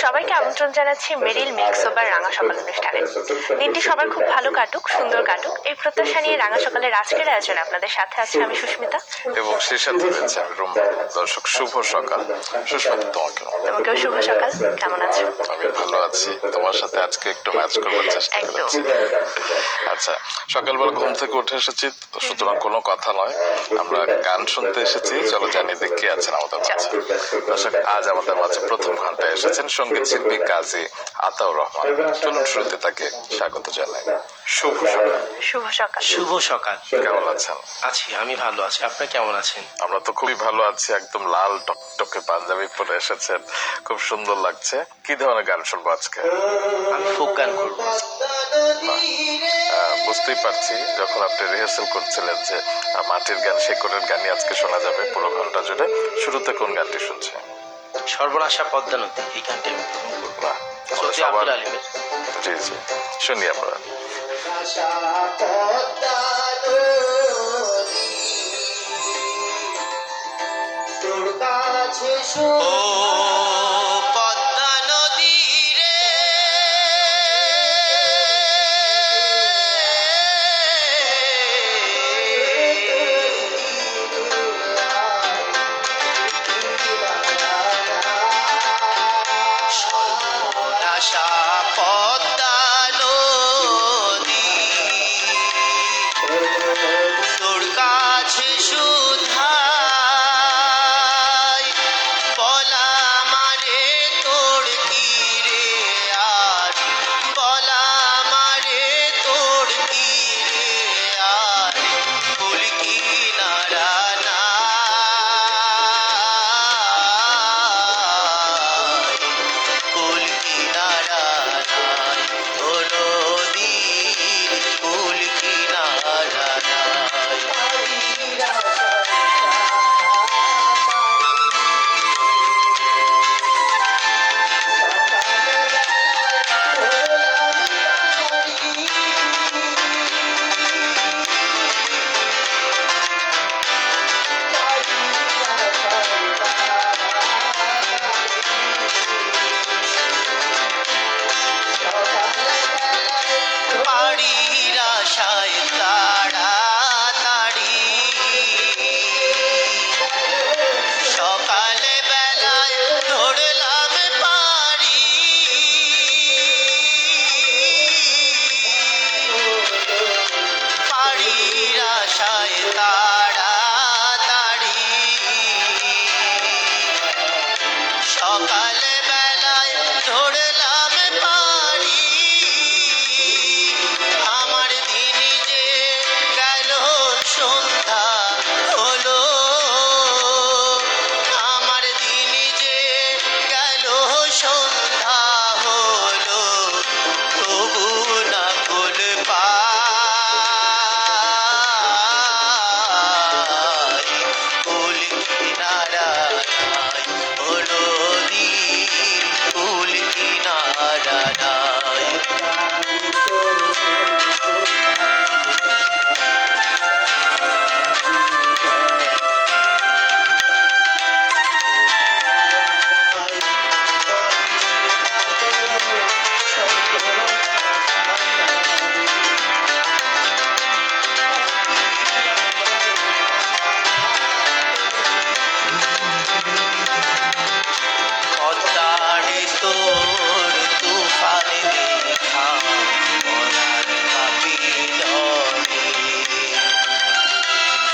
সবাইকে আমন্ত্রণ জানাচ্ছি মেরিল মিল্ক সোবার রাঙা সকাল অনুষ্ঠানে। দিনটি সবার খুব ভালো কাটুক, সুন্দর কাটুক, এই প্রত্যাশা নিয়ে রাঙা সকালের আজকের আয়োজনে আপনাদের সাথে আছে আমি সুস্মিতা এবং সেই সাথে রয়েছে আমি রুম্বা। দর্শক শুভ সকাল। সুস্মিতা, তোমাকেও শুভ সকাল। কেমন আছো? আমি ভালো আছি। তোমার সাথে আজকে একটু ম্যাচ করবার চেষ্টা করছি। আচ্ছা, সকালবেলা ঘুম থেকে উঠে এসেছি, সুতরাং কোনো কথা নয়, আমরা গান শুনতে এসেছি। চলো জানিয়ে দিই কে আছেন আমাদের মাঝে। দর্শক, আজ আমাদের মাঝে প্রথম ঘন্টায় এসেছেন সঙ্গীত শিল্পী কাজী আতাউর রহমান। চলুন শুরুতে তাকে স্বাগত জানাই। শুভ সকাল। শুভ সকাল। শুভ সকাল। কেমন আছেন? আছি, আমি ভালো আছি। আপনি কেমন আছেন? আমরা তো খুবই ভালো আছি। একদম লাল টকটকে পাঞ্জাবি পরে এসেছেন, খুব সুন্দর লাগছে। কি ধরনের গান শুনবো আজকে? আমি ফোক গান করবো। বুঝতেই পারছি যখন আপনি রিহার্সেল করছিলেন যে মাটির গান, শেকরের গানই আজকে শোনা যাবে পুরো ঘন্টা জুড়ে। শুরুতে কোন গানটি শুনছে? সর্বনাশা পদ্মা নদী, এই গানটি আমি প্রথম করবো। সৌদি আব্দুল আলিমের। জি জি, শুনি আমরা। পদ্মা নদী রে, সর্বনাশা পদ্মা নদী, তোর কাছে শুধাই বলা মারে তোর কি রে, আর বলা মারে তোর কি রে, আর ফুল কিনারা নাই, ফুল কিনারা নাই, ও নদী ফুল কিনারা নাই। বাড়ির আশায় তাড়াতাড়ি সকালে বেলায় ধরলাম পাড়ি, বাড়ির আশায় তাড়াতাড়ি সকালে বেলায় ধরলাম পাড়ি, আমার দিন যে গেল সন্ধ্যা হলো, আমার দিন যে গেল সন্ধ্যা হলো, তবু না কুল পাই, কুল কিনারা নাই, ও নদী কুল কিনারা নাই। পদ্মারে তোর তুফানে দেখা মরার কাপিলনে,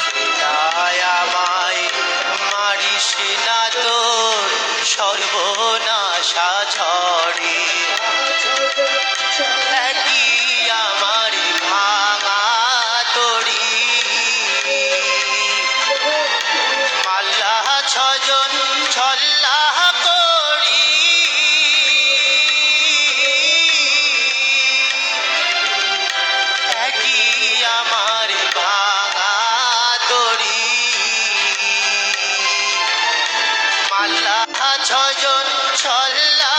সেটায় আমায় মারিস না তোর সর্বনাশা ঝড়ে, একই আমার ভাঙা তরি, মাল্লা ছজন ছল্লা করি, একই আমার ভাঙা তরি, মাল্লা ছজন ছল্লা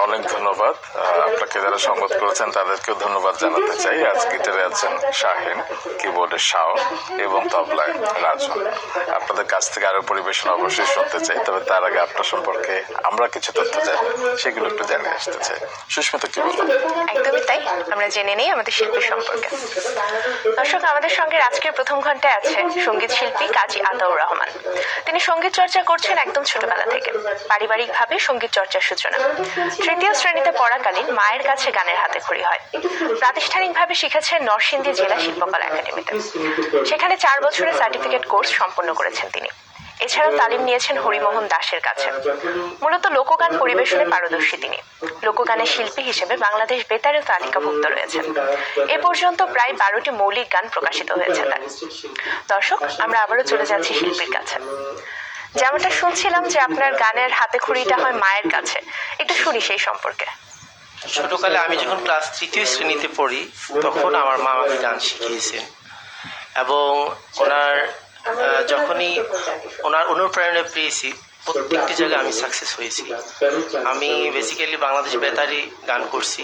অনেক ধন্যবাদ। আপনাকে যারা সংবাদ করেছেন তাদেরকেও ধন্যবাদ জানাতে চাই। আজ গিটারে আছেন শাহিন, কিবোর্ডে শাওন এবং তবলায় রাজু। আপনাদের কাছ থেকে আরো পরিবেশন অবশ্যই শুনতে চাই, তবে তার আগে আপনার সম্পর্কে আমরা কিছু তথ্য জানি, সেগুলো একটু জানিয়ে আসতে চাই। সুস্মিতা, কি বলবেন? একদমই তাই, আমরা জেনে নেই আমাদের শিল্পী সম্পর্কে। দর্শক, আমাদের সঙ্গে আজকের প্রথম ঘন্টায় আছে সঙ্গীত শিল্পী কাজী আতাউর রহমান। তিনি সঙ্গীত চর্চা করছেন একদম ছোটবেলা থেকে। পারিবারিকভাবে সঙ্গীত চর্চার সূচনা। তৃতীয় শ্রেণীতে পড়াকালীন মায়ের কাছে গানের হাতেখড়ি হয়। প্রাতিষ্ঠানিকভাবে শিখেছেন নরসিংদী জেলা শিল্পকলা একাডেমিতে। সেখানে 4 বছরের সার্টিফিকেট কোর্স সম্পন্ন করেছেন তিনি। এছাড়াও তালিম নিয়েছেন হরিমোহন দাসের কাছে। মূলত লোকগান পরিবেশনে পারদর্শী তিনি। লোকগানের শিল্পী হিসেবে বাংলাদেশ বেতারে তালিকাভুক্ত রয়েছেন। এ পর্যন্ত প্রায় 12টি মৌলিক গান প্রকাশিত হয়েছে তার। দর্শক, আমরা আবারও চলে যাচ্ছি শিল্পীর কাছে। যেমনটা শুনছিলাম যে আপনার গানের হাতেখড়িটা হয় মায়ের কাছে, একটু শুনি সেই সম্পর্কে। ছোটকালে আমি যখন ক্লাস 3য় শ্রেণীতে পড়ি তখন আমার মা আমাকে গান শিখিয়েছেন, এবং যখনই ওনার অনুপ্রেরণা পেয়েছি প্রত্যেকটি জায়গায় আমি সাকসেস হয়েছি। আমি বেসিক্যালি বাংলাদেশ বেতারে গান করছি,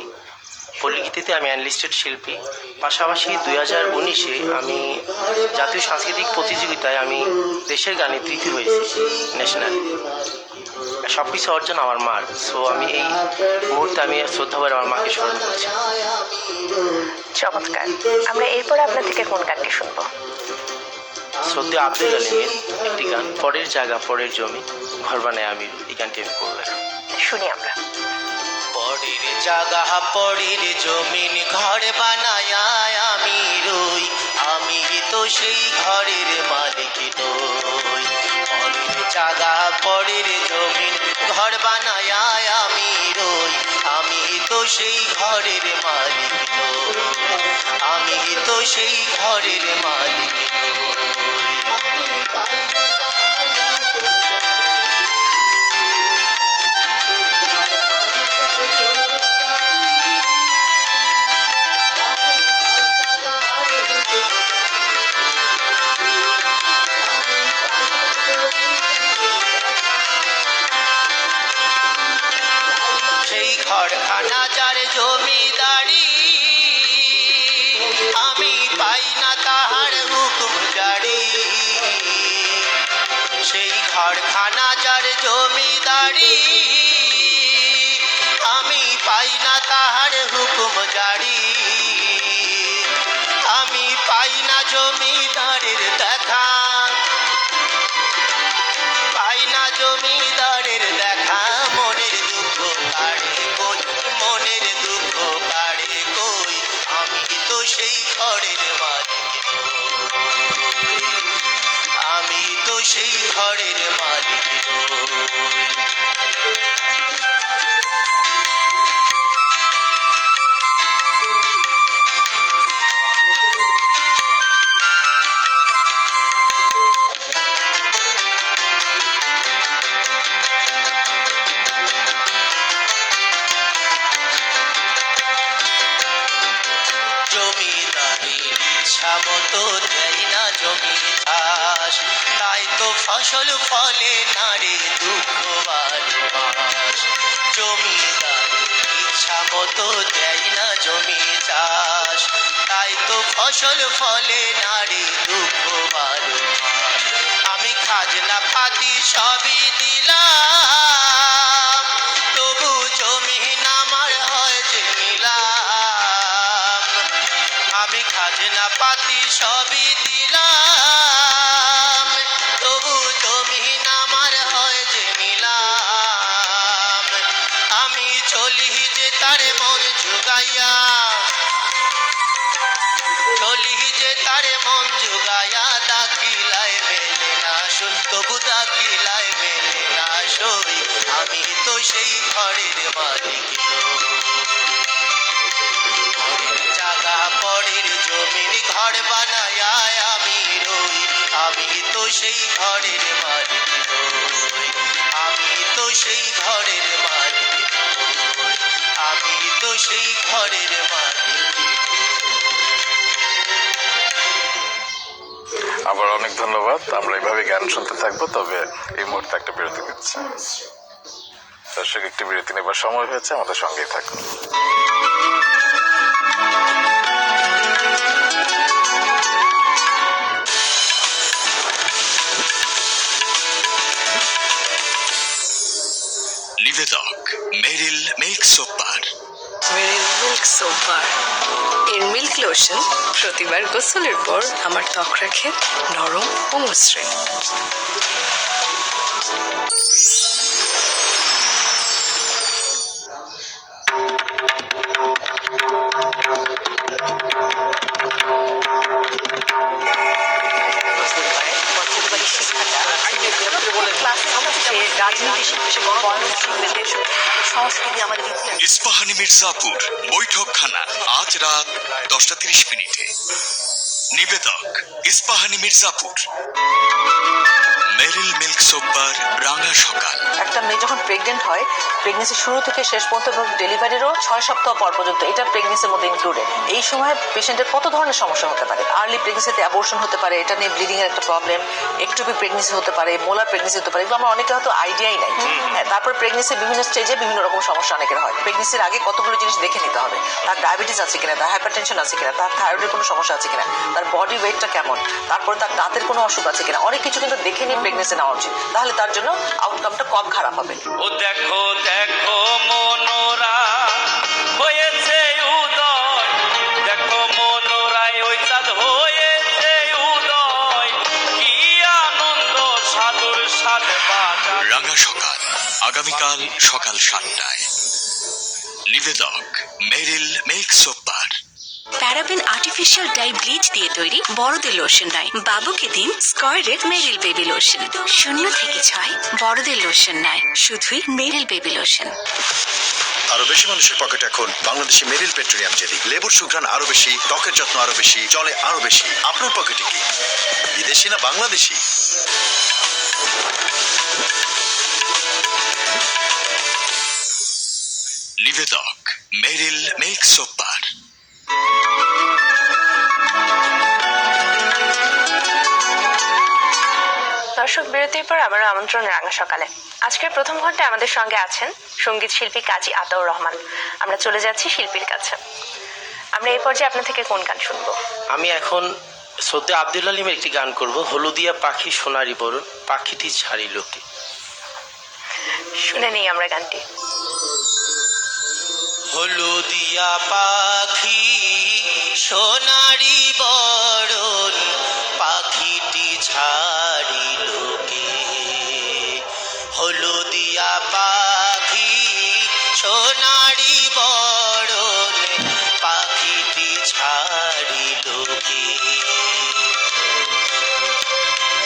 পল্লীগীতিতে আমি অ্যানলিস্টেড শিল্পী। পাশাপাশি 2019-এ আমি জাতীয় সাংস্কৃতিক প্রতিযোগিতায় আমি দেশের গানে তৃতীয় হয়েছি ন্যাশনাল। সব কিছু অর্জন আমার মার। সো আমি এই মুহূর্তে আমি শ্রদ্ধাভরে আমার মাকে স্মরণ করছি। চমৎকার। আমরা এরপর আপনার থেকে কোন গানটি শুনবো? শ্রদ্ধা আব্দুল আলিমের একটি গান, পরের জায়গা পরের জমি ঘর বানায় আমি, এই গানটি আমি করবো। শুনি আমরা। পরের জায়গা পরের জমিন ঘর বানায় আমি রই, আমি তো সেই ঘরের মালিক নই। পরের জায়গা পরের জমিন ঘর বানায় আমি রই, আমি তো সেই ঘরের মালিক নই, আমি তো সেই ঘরের মালিক নই। সেই ঘরখানা যার জমিদারি, আমি পাই না তাহার হুকুম জারি। সেই ঘরখানা যার জমিদারি, আমি পাই না তাহার হুকুম জারি। আমি পাই না জমিদারের দেখা, পাই না জমিদারের দেখা। মনের দুঃখ কাড়ে কই, মনের দুঃখ কাড়ে কই, আমি তো সেই ঘরের মালিক নই, আমি তো সেই ঘরের মালিক নই। জমিদারির ইচ্ছা মতো দেয় না জমি চাষ, তাই তো ফসল ফলে না রে দুঃখ বাস। জমিদারির ইচ্ছা মতো দেয় না জমি চাষ, তাই তো ফসল ফলে না রে দুঃখ বাস। আমি খাজনা পাতি সবই দিলাম, তবু জমিন আমার হয় যে নিলাম। আমি খাজনা পাতি সবই দিলাম, তবু জমিন আমার হয় যে নিলাম। আমি চলি যে তার মন জুগাইয়া, চলি যে তার মন জুগাইয়া, দাখিলায় মেলে না সই, তবু দাখিলায় মেলে না সই। আমি তো সেই ঘরের মালিক নই, পরের জায়গা পরের জমিন ঘর বানায় আমি রই, আমি তো সেই ঘরের মালিক নই, আমি তো সেই ঘরের মালিক নই, আমি তো সেই ঘরের মালিক। আবার অনেক ধন্যবাদ। আমরা এইভাবে গান শুনতে থাকবো, তবে এই মুহূর্তে একটা বিরতি দিচ্ছি। দর্শক একটি বিরতি নেবার সময় হয়েছে, আমাদের সঙ্গেই থাকুন। নিবেদক মেরিল মিল্ক সোপ বার। মেরিল মিল্ক সোপ বার এর মিল্ক লোশন প্রতিবার গোসলের পর আমার ত্বক রাখে নরম ও মসৃণ। ইস্পাহানি মির্জাপুর বৈঠকখানা, আজ রাত 10:30 নিবেদক ইস্পাহানি মির্জাপুর। মেরিল মিল্ক সোপ বার, রাঙা সকাল। একটা মেয়ে যখন প্রেগনেন্ট হয়, প্রেগনেন্সি শুরু থেকে শেষ পর্যন্ত এবং ডেলিভারিরও 6 সপ্তাহ পর পর্যন্ত, এটা প্রেগনেন্সির মধ্যে ইনক্লুডেড। এই সময় পেশেন্টের কত ধরনের সমস্যা হতে পারে। আর্লি প্রেগনেন্সিতে অ্যাবর্শন হতে পারে, এটা নিয়ে ব্লিডিং এর একটা প্রবলেম, একটুপি প্রেগনেন্সি হতে পারে, মোলার প্রেগনেন্সি হতে পারে, এগুলো আমরা অনেকে হয়তো আইডিয়াই নাই। হ্যাঁ, তারপর প্রেগনেন্সির বিভিন্ন স্টেজে বিভিন্ন রকম সমস্যা অনেকের হয়। প্রেগনেন্সির আগে কতগুলো জিনিস দেখে নিতে হবে, তার ডায়াবেটিস আছে কিনা, তার হাইপারটেনশন আছে কিনা, তার থাইরয়েডের কোনো সমস্যা আছে কিনা, তার বডি ওয়েটটা কেমন, তারপর তার দাঁতের কোনো অসুখ আছে কিনা, অনেক কিছু কিন্তু দেখে নিয়ে প্রেগনেন্সি নেওয়া উচিত। তাহলে তার জন্য আউটকামটা কম খারাপ হবে। ও দেখো দেখো মনোরা হয়েছে উদয়, দেখো মনোরায় ওই চাঁদ হয়েছে উদয়, কি আনন্দ সাধুর সাধ বাজা। রাঙা সকাল, আগামীকাল সকাল 7টায়। নিবেদক Meril milk soap bar. Paraben artificial dye bleach দিয়ে তৈরি বড়দের লোশন নয়, বাবুকে দিন স্কয়ারের মেরিল বেবি লোশন। 0 থেকে 6 বড়দের লোশন নয়, শুধুই মেরিল বেবি লোশন। আরো বেশি মানুষের পকেটে এখন বাংলাদেশি মেরিল পেট্রোলিয়াম জেলি। লেবুর সুঘ্রাণ আরো বেশি, ত্বকের যত্ন আরো বেশি, চলে আরো বেশি। আপনার পকেটে কি বিদেশি না বাংলাদেশি? নিবেদক মেরিল মিল্ক সোপ বার। দর্শক বিরতির পর আবারও আমন্ত্রণ রাঙা সকালে। আজকের প্রথম ঘন্টায় আমাদের সঙ্গে আছেন সঙ্গীত শিল্পী কাজী আতাউর রহমান। আমরা চলে যাচ্ছি শিল্পীর কাছে। আমরা এই পর্যায়ে আপনার থেকে কোন গান শুনবো? আমি এখন সদ্য আব্দুল আলিমের একটি গান করব, হলুদিয়া পাখি সোনারি বরণ, পাখিটি ছাড়িল কে। শুনে নেই আমরা গানটি। হলুদিয়া পাখি সোনারি বরণ, পাখিটি ছাড়িল কে। হলুদিয়া পাখি সোনারি বরণ, পাখিটি ছাড়িল কে।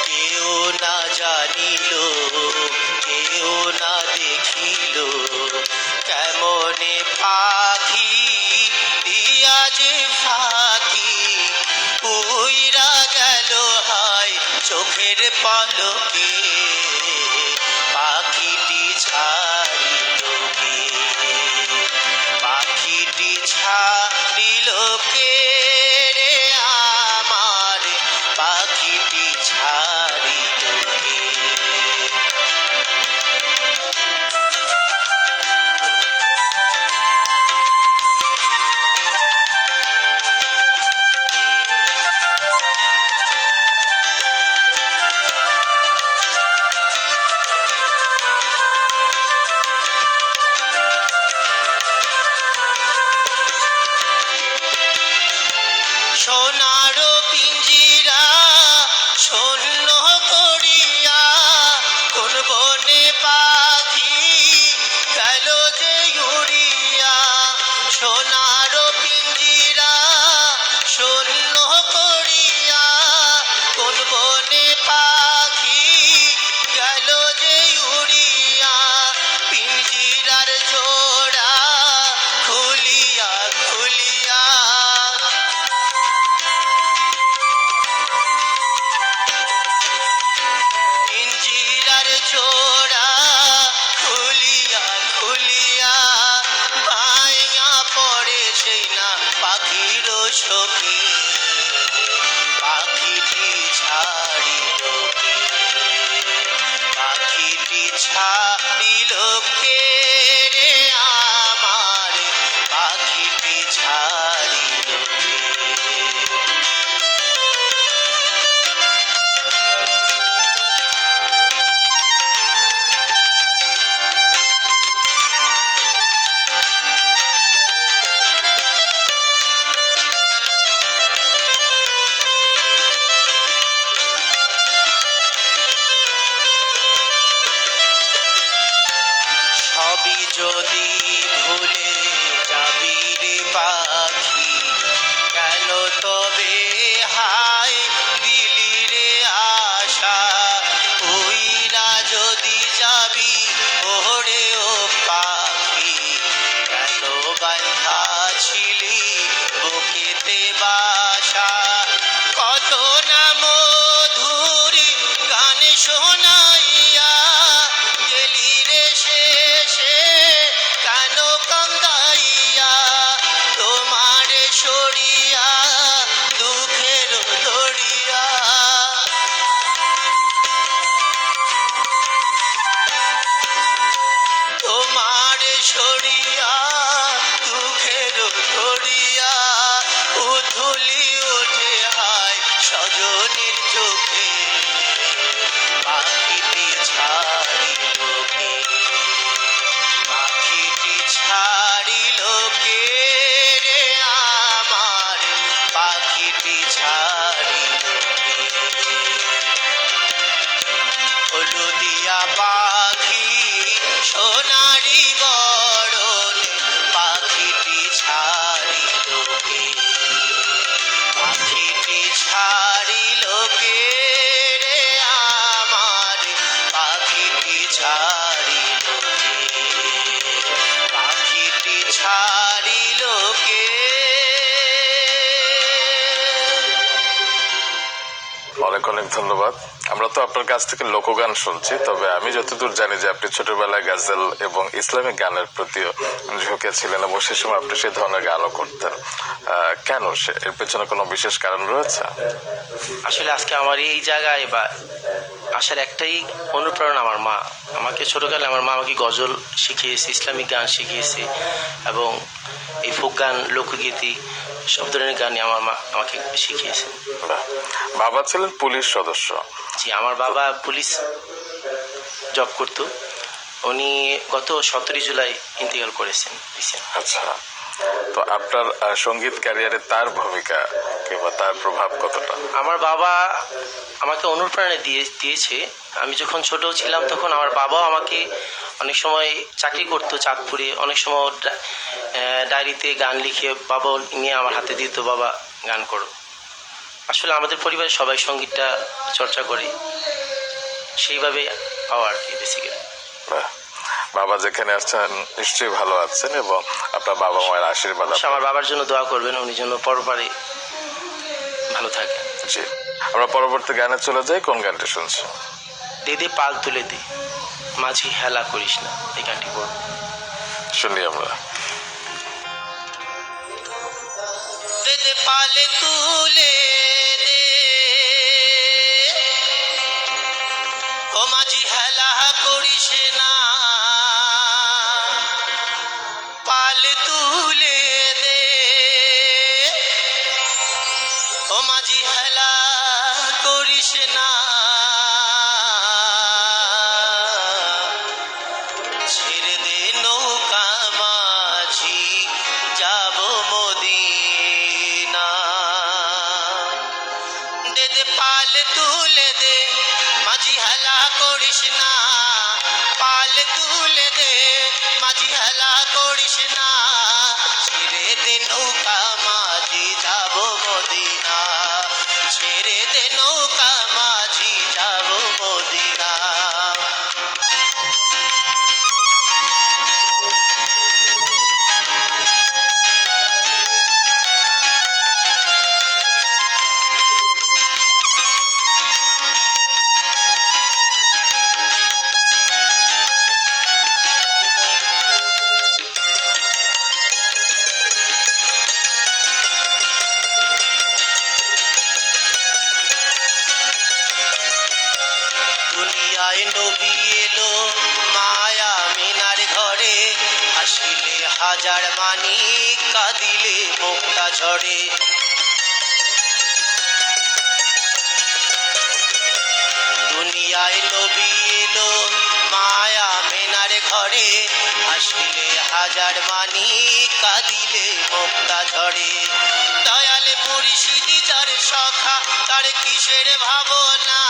কেউ না জানিল, কেউ না দেখিল, কেমনে পাখি দিয়া যে ফাঁকি উইরা গেল হায় চোখের পলকে। পাখিটি ছাড়িল কে, পাখিটি ছাড়িল কে রে আমার, পাখিটি ছাড়িল কে। দুজনের চোখে পাখিটি ছাড়িল কে পাখিটি ছাড়িল কে রে আমার পাখিটি ছাড়িল কে হলুদিয়া পাখি সোনারি বরণ পাখিটি ছাড়িল কে পাখিটি ছাড়িল কে রে আমার পাখিটি ছাড়িল কে পাখিটি ছাড়িল কে অনেক অনেক ধন্যবাদ। আমরা তো আপনার কাছ থেকে লোকগান শুনছি, তবে আমি যতদূর জানি যে আপনি ছোটবেলায় গাজল এবং ইসলামিক গানের প্রতিও ঝুঁকে ছিলেন এবং সে সময় আপনি সেই ধরনের গানও করতেন। কেন এর পেছনে কোনো বিশেষ কারণ রয়েছে? আসলে আজকে আমার এই জায়গায় বা আসার একটাই অনুপ্রেরণা আমার মা। আমাকে ছোটকালে আমার মা আমাকে গজল শিখিয়েছে, ইসলামিক গান শিখিয়েছে এবং এই ফোক গান, লোকগীতি সব ধরনের গানই আমার মা আমাকে শিখিয়েছে। বাহ। বাবা ছিলেন পুলিশ সদস্য। জি, আমার বাবা পুলিশ জব করতো। উনি গত 17 জুলাই ইন্তেকাল করেছেন। আচ্ছা, তো আপনার সঙ্গীত ক্যারিয়ারে তার ভূমিকা কিংবা তার প্রভাব কতটা? আমার বাবা আমাকে অনুপ্রেরণা দিয়েছে। আমি যখন ছোট ছিলাম তখন আমার বাবাও আমাকে অনেক সময় চাকরি করতো চাঁদপুরে, অনেক সময় ডায়েরিতে গান লিখে বাবা নিয়ে আমার হাতে দিত, বাবা গান করো। আসলে আমাদের পরিবারে সবাই সঙ্গীতটা চর্চা করে, সেইভাবে পাওয়া আর কি বেসিক্যালি। বাহ। বাবা যেখানে আছেন নিশ্চয়ই ভালো আছেন এবং আপনার বাবা মায়ের আশীর্বাদ। আমার বাবার জন্য দোয়া করবেন, উনি যেন পরপারে ভালো থাকে। জি, আমরা পরবর্তী গানে চলে যাই। কোন গানটি শুনছি? দে দে পাল তুলে দে, মাঝি হেলা করিস না, এই গানটি পড়ব। শুনি আমরা। দে দে পালে তুলে দে ও মাঝি হেলা করিস না, পাল তুলে দে ও মাঝি হেলা করিস না, ছেড়ে দে নৌকা মাঝি যাব মদিনা। দে দে পাল তুলে দে মাঝি হেলা করিস না, পাল তুলে দে মাঝি হেলা করিস না, ছেড়ে দে নৌকা মাঝি যাব মদিনা, ছেড়ে দে নৌকা মাঝি যাব মদিনা। দুনিয়ায় নবী এলো মায়া মিনার ঘরে, হাসিলে হাজার মানি কাঁদিলে মুক্তা ঝরে। দুনিয়ায় নবী এলো মায়া মিনার ঘরে, হাসিলে হাজার মানি কাঁদিলে মুক্তা ঝরে। দয়ালে মুর্শিদি যার সখা তার কিসের ভাবনা,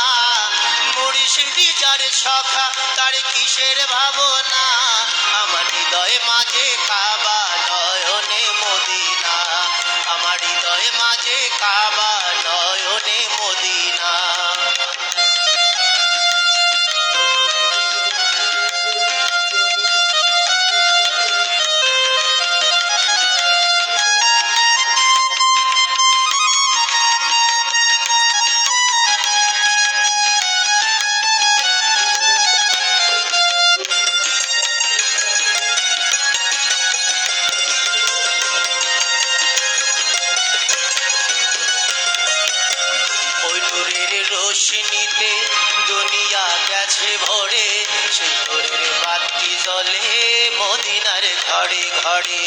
মুর্শিদি যার সখা তার কিসের ভাবনা, আমার হৃদয়ে মাঝে কাবা নয়নে মদিনা, আমার হৃদয়ে মাঝে কাবা নয়নে মদিনা। রোশনীতে দুনিয়া গেছে ভরে, সেই ভোরের বাতি জ্বলে মদিনার ঘরে ঘরে।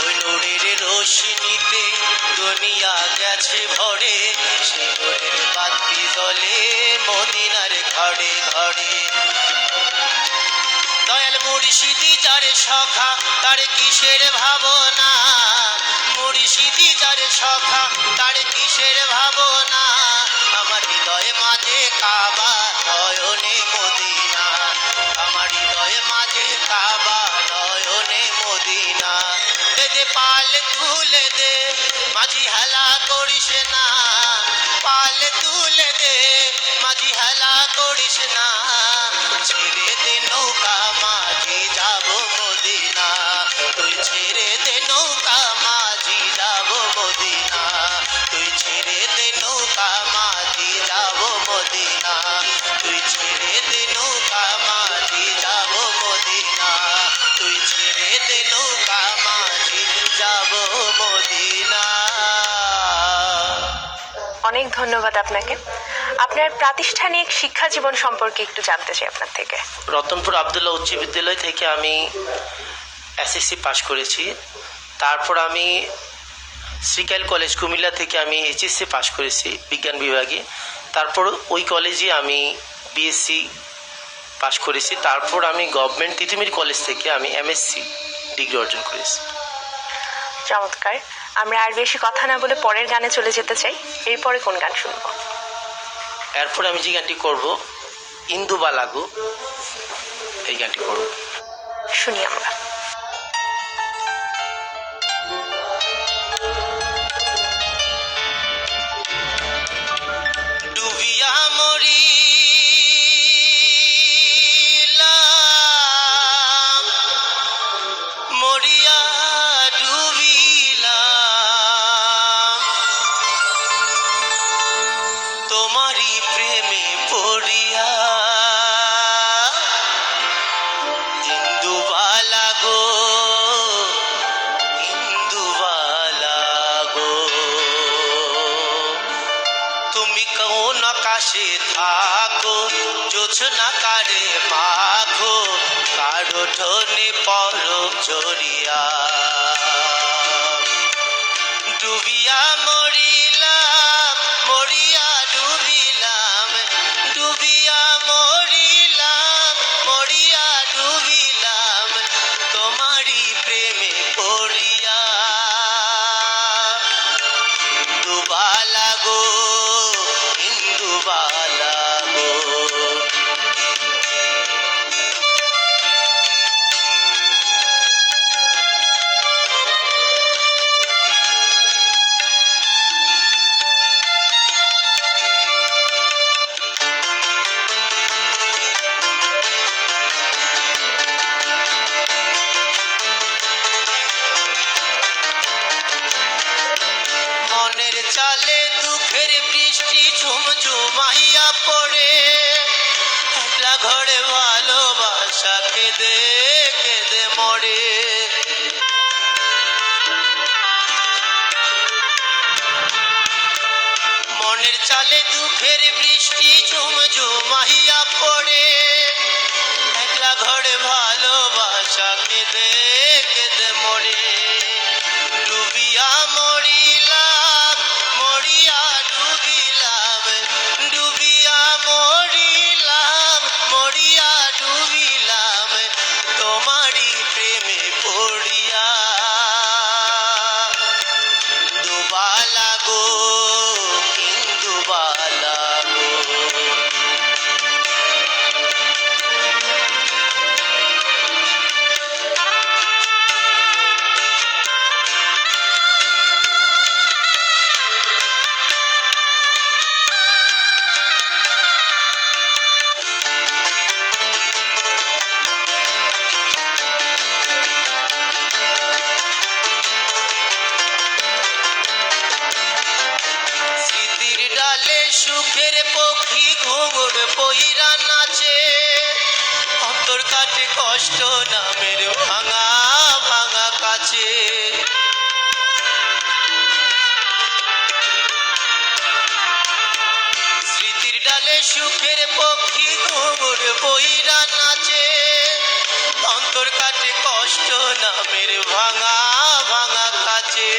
ওই নূরের রোশনীতে দুনিয়া গেছে ভরে শিকড়ের বাতি জ্বলে মদিনার ঘরে ঘরে দয়াল মুর্শিদি যারে সখা তার কিসের ভাবনা মুর্শিদি যারে সখা তার কিসের ভাবনা আমার হৃদয়ে মাঝে কাবা নয়নে মদিনা আমার হৃদয়ে মাঝে কাবা নয়নে মদিনা দে দে পাল তুলে দে মাঝি হেলা করিস না পাল তুলে দে মাঝি হেলা করিস না ছেড়ে দে নৌকা মাঝি যাব মদিনা তুই ছেড়ে দে নৌকা মাঝি যাব মদিনা তুই ছেড়ে দে নৌকা মাঝি যাব মদিনা তুই ছেড়ে দে নৌকা মাঝি যাব মদিনা তুই ছেড়ে দে নৌকা মাঝি যাব মদিনা। অনেক ধন্যবাদ আপনাকে। আপনার প্রাতিষ্ঠানিক শিক্ষা জীবন সম্পর্কে একটু জানতে চাই আপনার থেকে। রতনপুর আবদুল্লাহ উচ্চ বিদ্যালয় থেকে আমি এসএসসি পাশ করেছি। তারপর আমি শ্রীকাইল কলেজ কুমিল্লা থেকে আমি এইচএসসি পাশ করেছি বিজ্ঞান বিভাগে। তারপর ওই কলেজে আমি বিএসসি পাশ করেছি। তারপর আমি গভর্নমেন্ট তিতুমির কলেজ থেকে আমি এমএসসি ডিগ্রি অর্জন করেছি। চমৎকার। আমরা আর বেশি কথা না বলে পরের গানে চলে যেতে চাই। এরপরে কোন গান শুনবো? এরপর আমি যে গানটি করব ইন্দু বালাগো, এই গানটি করব। শুনি আমরা। ডুবিয়া মরি মরিয়া ডুবিলাম তোমারি প্রেমে পড়িয়া ইন্দুবালা গো ইন্দুবালা গো তুমি কোন আকাশে থাকো জোছনা কারে মাখো কারো ঠোনে পরব জড়িয়া ডুবিয়া মরিলাম মরিয়া ডুবিলাম ডুবিয়া মরিলাম মরিয়া ডুবিলাম তোমারি প্রেমে পড়িয়া ইন্দুবালা গো ইন্দুবালা গো। মনের চালে দুঃখের বৃষ্টি ঝুমঝুমাইয়া পড়ে একলা ঘরে ভালোবাসা কেঁদে কেঁদে মরে মনের চালে দুঃখের বৃষ্টি ঝুমঝুমাইয়া পড়ে একলা ঘরে ভালোবাসা কেঁদে কেঁদে মরে ডুবিয়া মরিলাম মরিয়া ডুবিলাম ডুবিয়া মরিলাম মরিয়া ডুবিলাম তোমারি প্রেমে পড়িয়া ইন্দুবালা গো ইন্দুবালা গো। স্মৃতির ডালে সুখের পক্ষী ঘুঙুর পইরা নাচে অন্তর কাটে কষ্ট নামের ভাঙা ভাঙা কাছে স্মৃতির ডালে সুখের পক্ষী ঘুঙুর পইরা নাচে অন্তর কাটে কষ্ট নামের ভাঙা ভাঙা কাছে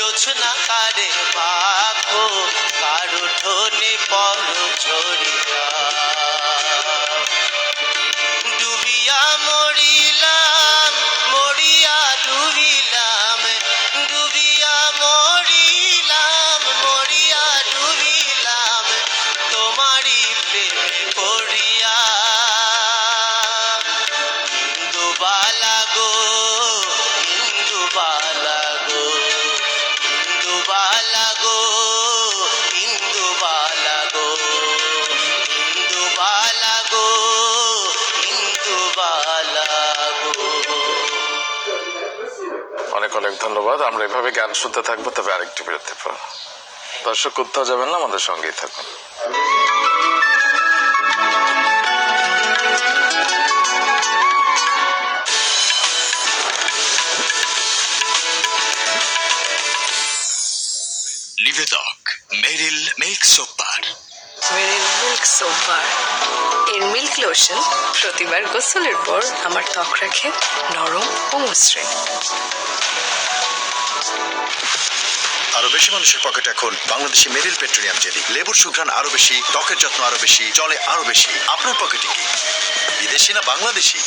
জোছনা কারে মাখো কারো ঠোনে পর ঝরিয়া ডুবিয়া মরিলাম মরিয়া ডুবিলাম ডুবিয়া মরিলাম মরিয়া ডুবিলাম তোমারই প্রেমে পড়িয়া ইন্দুবালা গো ইন্দুবালা গো ইন্দুবালা গো ইন্দুবালা গো ইন্দুবালা গো ইন্দুবালা গো। অনেক অনেক ধন্যবাদ। আমরা এভাবে গান শুনতে থাকবো, তবে আরেকটু বিরতি পর। দর্শক কোথাও যাবেন না, আমাদের সঙ্গেই থাকুন। নিবেদক মেরিল মিল্ক সোপ বার। মেরিল মিল্ক সোপ বার এর মিল্ক লোশন প্রতিবার গোসলের পর আমার ত্বক রাখে নরম ও মসৃণ। আরো বেশি মানুষের পকেটে এখন বাংলাদেশি মেরিল পেট্রোলিয়াম জেলি। লেবুর সুঘ্রাণ আরো বেশি, ত্বকের যত্ন আরো বেশি, চলে আরো বেশি। আপনার পকেটে কি বিদেশি না বাংলাদেশি?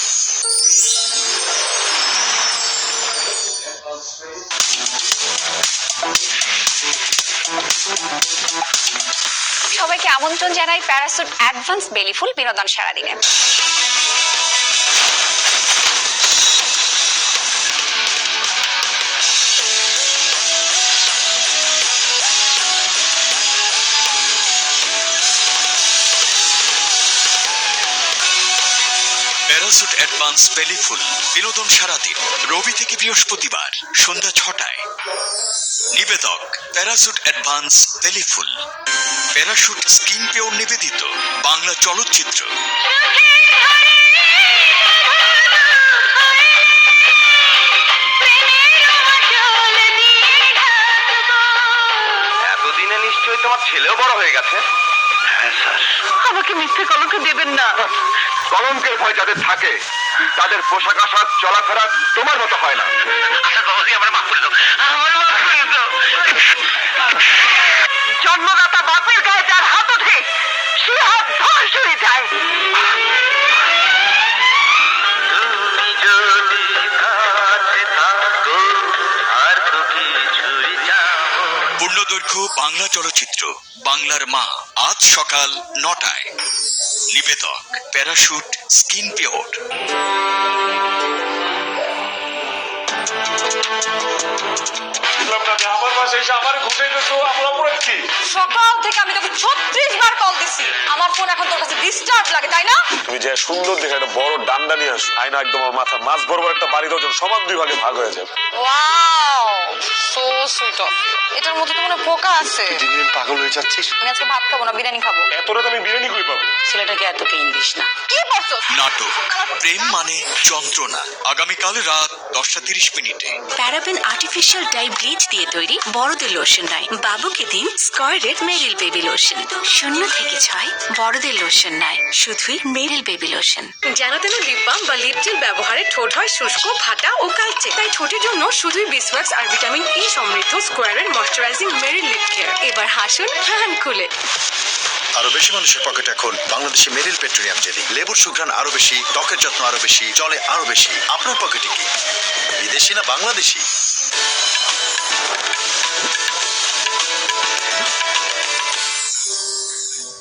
সবাইকে আমন্ত্রণ জানাই প্যারাসুট অ্যাডভান্স বেলিফুল বিনোদন সারাদিনে। প্যারাসুট অ্যাডভান্স বেলিফুল বিনোদন সারাদিন, রবি থেকে বৃহস্পতিবার সন্ধ্যা 6টায়। নিবেদক Parachute Advance Beliphool. Parachute skin pure নিবেদিত বাংলা চলচ্চিত্র। এতদিনে নিশ্চয়ই তোমার ছেলেও বড় হয়ে গেছে। হ্যাঁ স্যার। আমাকে মিথ্যে কলঙ্ক দেবেন না। কলঙ্কের ভয় যাদের থাকে তাদের পোশাক আশাক চলাফেরা তোমার মতো হয় না। আচ্ছা বাবাজি, আমার মাফ করে দাও, আমার মাফ করে দাও। জন্মদাতা বাপের গায়ে যার হাত ওঠে সে হাত ধ্বংস হয়ে যায়। তুমি যদি কাছে থাকো আর তো কিছুই যাও। পূর্ণদৈর্ঘ্য বাংলা চলচ্চিত্র বাংলার মা, আজ সকাল 9টায়। নিবেদক প্যারাসুট স্কিন পিওর। আমার পাশে এসে আমার ঘুষে গেছো, আমরা পড়েছি। সকাল থেকে আমি তোকে 36 বার কল দিছি, আমার ফোন এখন তোর কাছে ডিস্টার্ব লাগে, তাই না? তুমি যে সুন্দর দেখে একটা বড় ডান্ডা নিয়ে আসো, আয়না একদম আমার মাথা মাছ বরাবর একটা বাড়ি দাও, সমান 2 ভাগে ভাগ হয়ে যাবে। Wow, so sweet of. এটার মধ্যে তো মনে হয় পোকা আছে। দিন দিন পাগল হয়ে যাচ্ছিস। আমি আজকে ভাত খাবো না, বিরিয়ানি খাবো। এত রাত আমি বিরিয়ানি কই পাবো? ছেলেটাকে এত পেইন দিস না। কি করছো? নাটক প্রেম মানে যন্ত্রণা, আগামীকাল রাত 10:30 প্যারাবেন আর্টিফিশিয়াল ডাই ব্লিচ দিয়ে তৈরি বড়দের লোশন নয়, বাবুকে দিন স্কয়ারের মেরিল বেবি লোশন। 0 থেকে 6 বড়দের লোশন নয়, শুধুই মেরিল বেবি লোশন। যেন তেন লিপ বাম বা লিপ জেল ব্যবহারে ঠোঁট হয় শুষ্ক, ফাটা ও কালচে। তাই ঠোঁটের জন্য শুধুই বিসওয়াক্স আর ভিটামিন ই সমৃদ্ধ স্কয়ারের ময়শ্চারাইজিং মেরিল লিপ কেয়ার। এবার হাসুন প্রাণ খুলে। আরো বেশি মানুষের পকেটে এখন বাংলাদেশি মেরিল পেট্রোলিয়াম জেলি। লেবুর সুঘ্রাণ আরো বেশি, ত্বকের যত্ন আরো বেশি, চলে আরো বেশি। আপনার পকেটে কি বিদেশি না বাংলাদেশি?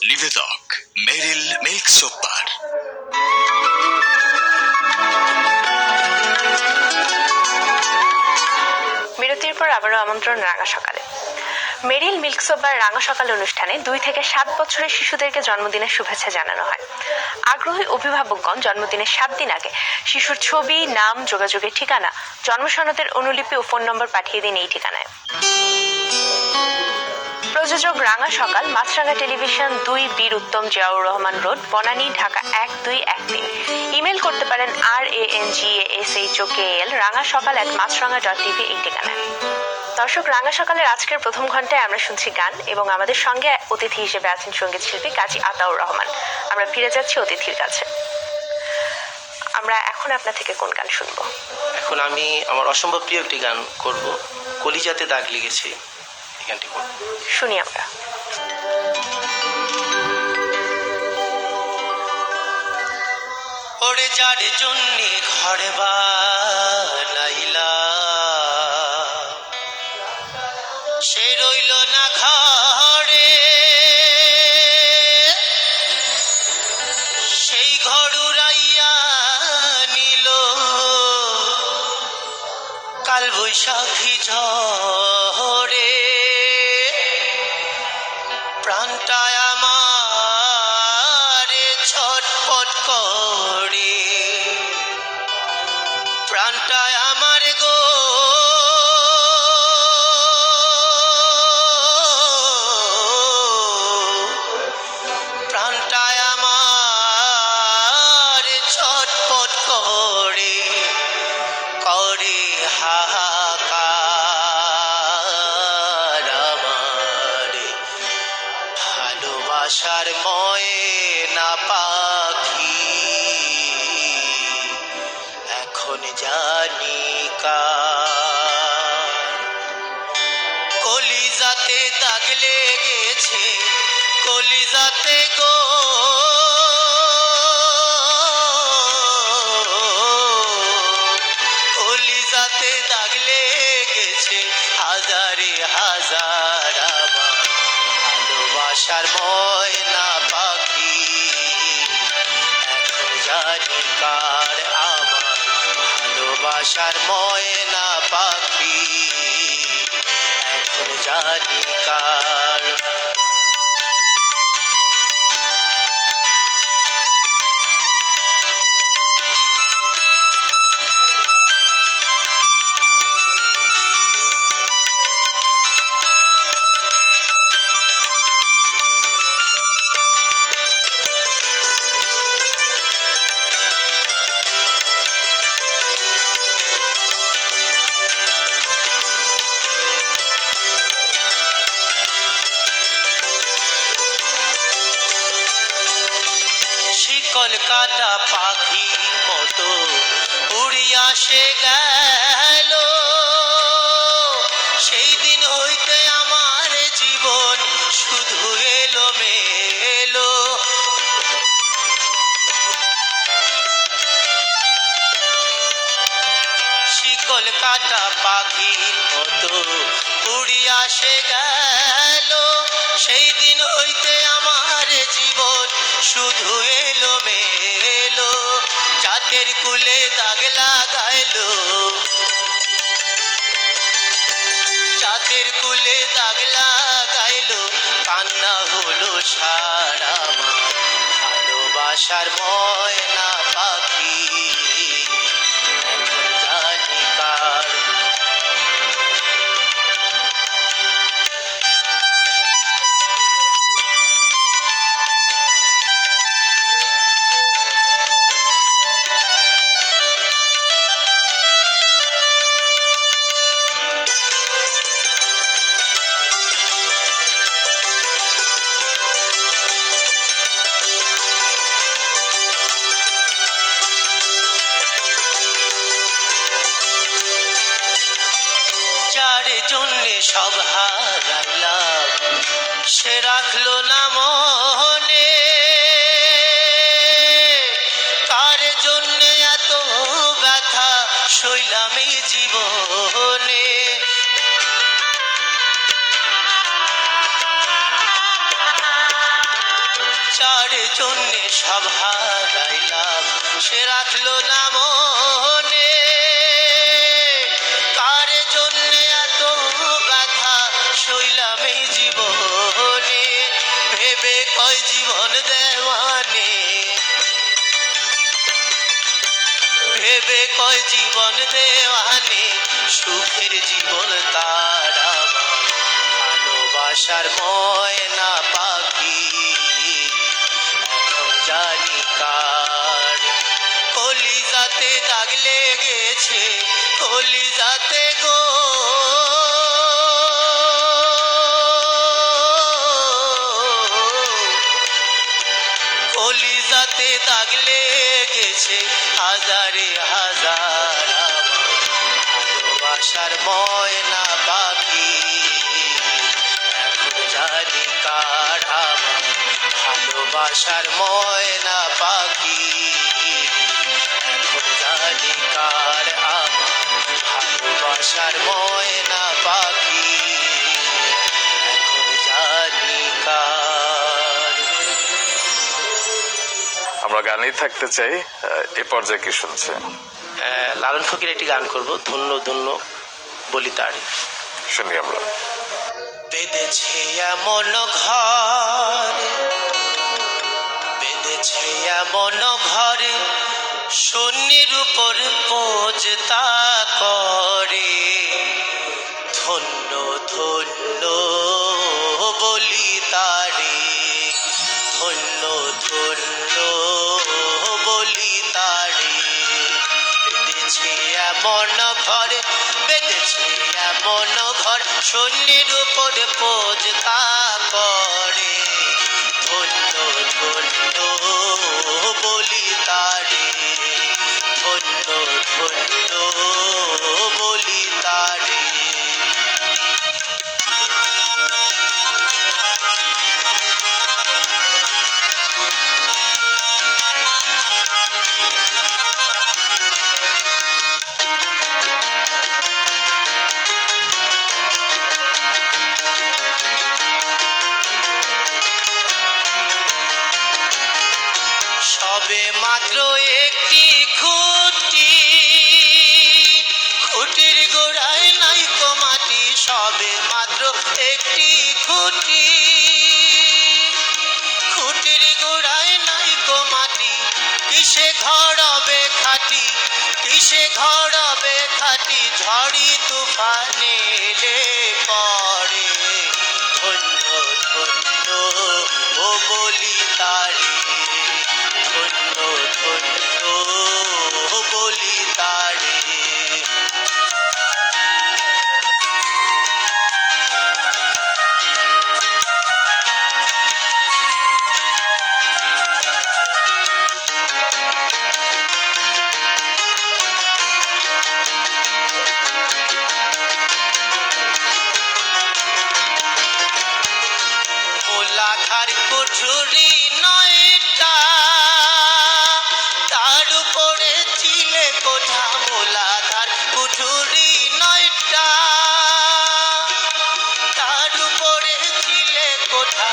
নিবেদক মেরিল মিল্ক সোপ বার। বিরতির পর আবারও আমন্ত্রণ রাঙা সকালে। মেরিল মিল্ক সোপ বার রাঙা সকাল অনুষ্ঠানে 2 থেকে 7 বছরের শিশুদেরকে জন্মদিনের শুভেচ্ছা জানানো হয়। আগ্রহী অভিভাবকগণ জন্মদিনের 7 দিন আগে শিশুর ছবি, নাম, যোগাযোগের ঠিকানা, জন্মসনদের অনুলিপি ও ফোন নম্বর পাঠিয়ে দিন এই ঠিকানায়। প্রযোজক রাঙা সকাল, মাছরাঙা টেলিভিশন, 2 বীর উত্তম জিয়াউর রহমান রোড, বনানী, ঢাকা 1213। ইমেল করতে পারেন RANGASHOKL rangasakal@mazranga.tv এই ঠিকানায়। দর্শক, রাঙা সকালের আজকের প্রথম ঘন্টায় আমরা শুনছি গান এবং আমাদের সঙ্গে অতিথি হিসেবে আছেন সঙ্গীত শিল্পী কাজী আতাউর রহমান। আমরা ফিরে যাচ্ছি অতিথির কাছে। আমরা এখন আপনার থেকে কোন গান শুনবো? এখন আমি আমার অসম্ভব প্রিয় একটি গান করব, কলিজাতে দাগ লেগেছে এই গানটি করব। শুনি আমরা। ওরে যার জন্যে ঘর বানাইলা সে রইল না ঘরে, সেই ঘর উড়াইয়া নিল কাল বৈশাখী ঝড়ে। প্রাণটা আমার ছটফট করে, প্রাণটা আমার গো প্রাণটা আমার ছটফট করে, করে হাহাকার আমার ভালোবাসার ময়না পাখি এখন জানি কার। কলিজাতে দাগ লেগেছে কলিজাতে গো, কলিজাতে দাগ লেগেছে হাজারে হাজার আমার ভালোবাসার ময়না পাখি এখন জানি কার। আমার ভালোবাসার ময়না পাখি এখন জানি কার। কলকাতা পাখির মতো উড়িয়া সে গেল, সেই দিন হইতে আমার জীবন শুধু এলো মেলো। কলকাতা পাখির মতো উড়িয়া সে গেল, সেই দিন হইতে আমার জীবন শুধু এলো মেলো। জাতের কুলে দাগ লাগাইলো, জাতের কুলে দাগ লাগাইলো, কান্না হলো সারা ভালোবাসার ময়না পাখি এখন জানি কার। যার জন্যে সব হারাইলাম সে রাখলো না মনে, কার জন্যে এত ব্যথা সইলাম এই জীবনে। যার জন্যে সব হারাইলাম সে রাখলো না মনে, কার জন্যে এত ব্যথা সইলাম এই জীবনে। ভেবে কয় জীবন দেওয়ানে, ভেবে কয় জীবন দেওয়ানে, সুখের জীবন তার আমার ভালোবাসার ময়না পাখি এখন জানি কার। কলিজাতে দাগ লেগেছে কলিজাতে গো, কলিজাতে দাগ লেগেছে হাজারে হাজার আমার ভালোবাসার ময়না। ভালোবাসার ময়না পাখি এখন জানি কার আমার ভালোবাসার ময়না পাখি এখন জানি কার। আমরা গানেই থাকতে চাই। এ পর্যায়ে কি শুনছে? লালন ফকির একটি গান করব, ধন্য ধন্য বলি তারে। শুনি আমরা। বেঁধেছে এমন ঘর, বেঁধেছে এমন ঘরে শূন্যের উপর পোজতা করে ধন্য ধন্য বলি তারে ধন্য ধন্য বলি তারে। বেঁধেছে এমন ঘরে, বেঁধেছে এমন ঘর শূন্যের উপর পোজতা করে ধন্য ধন্য বলি তারে ধন্য ধন্য বলি তারে। সবে মাত্র একটি খুঁটি, খুঁটির গোড়ায় নাই তো মাটি, সবে মাত্র একটি খুঁটি, খুঁটির গোড়ায় নাই তো মাটি, কিসে ঘর হবে খাটি, কিসে ঘর হবে খাটি, ঝড়ি তুফানে এলে পড়ে ধন্য ধন্য ও বলি তারে ধন্য ধন্য বলি তারে। মোলাখার কুঠুরি নয়টা, তার উপরে চিলে কোঠা, মোলাধার কুঠুরি নয়টা, তার উপরে চিলে কোঠা,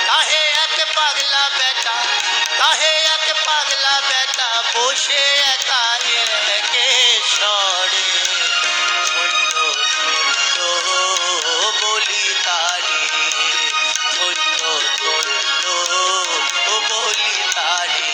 কাহে এক পাগলা বেটা, কাহে এক পাগলা বেটা বসে একা একে সরে ধন্য ধন্য বলি তারে ধন্য ধন্য বলি তারে।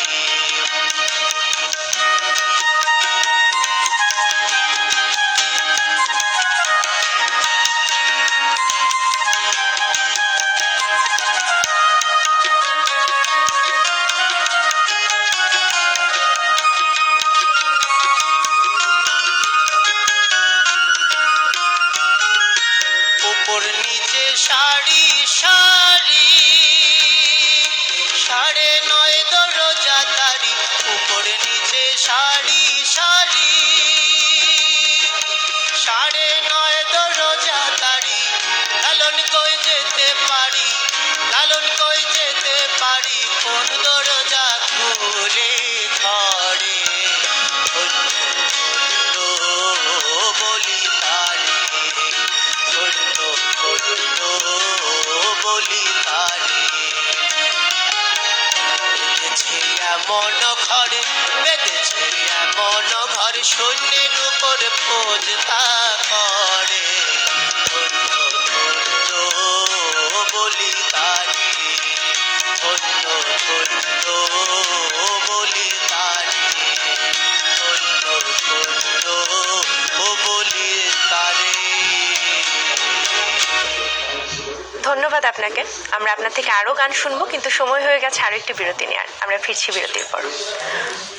উপর নিচে সারি সারি, 9.5 দরজা তারি, উপর নিচে সারি সারি, 9.5 দরজা তারি, লালন কই যেতে পারি, লালন কই যেতে পারি, কোন দরজা খুলে ধরে ধন্য ধন্য বলি তারে ধন্য ধন্য বলি তারে। বেঁধেছে এমন ঘরে, বেঁধেছে এমন ঘর শূন্যের উপর পোজতা করে ধন্য ধন্য বলি তারে ধন্য ধন্য বলি তারে ধন্য ধন্য বলি তারে। ধন্যবাদ আপনাকে। আমরা আপনার থেকে আরো গান শুনবো, কিন্তু সময় হয়ে গেছে আরো একটি বিরতি নেওয়ার। আমরা ফিরছি বিরতির পর।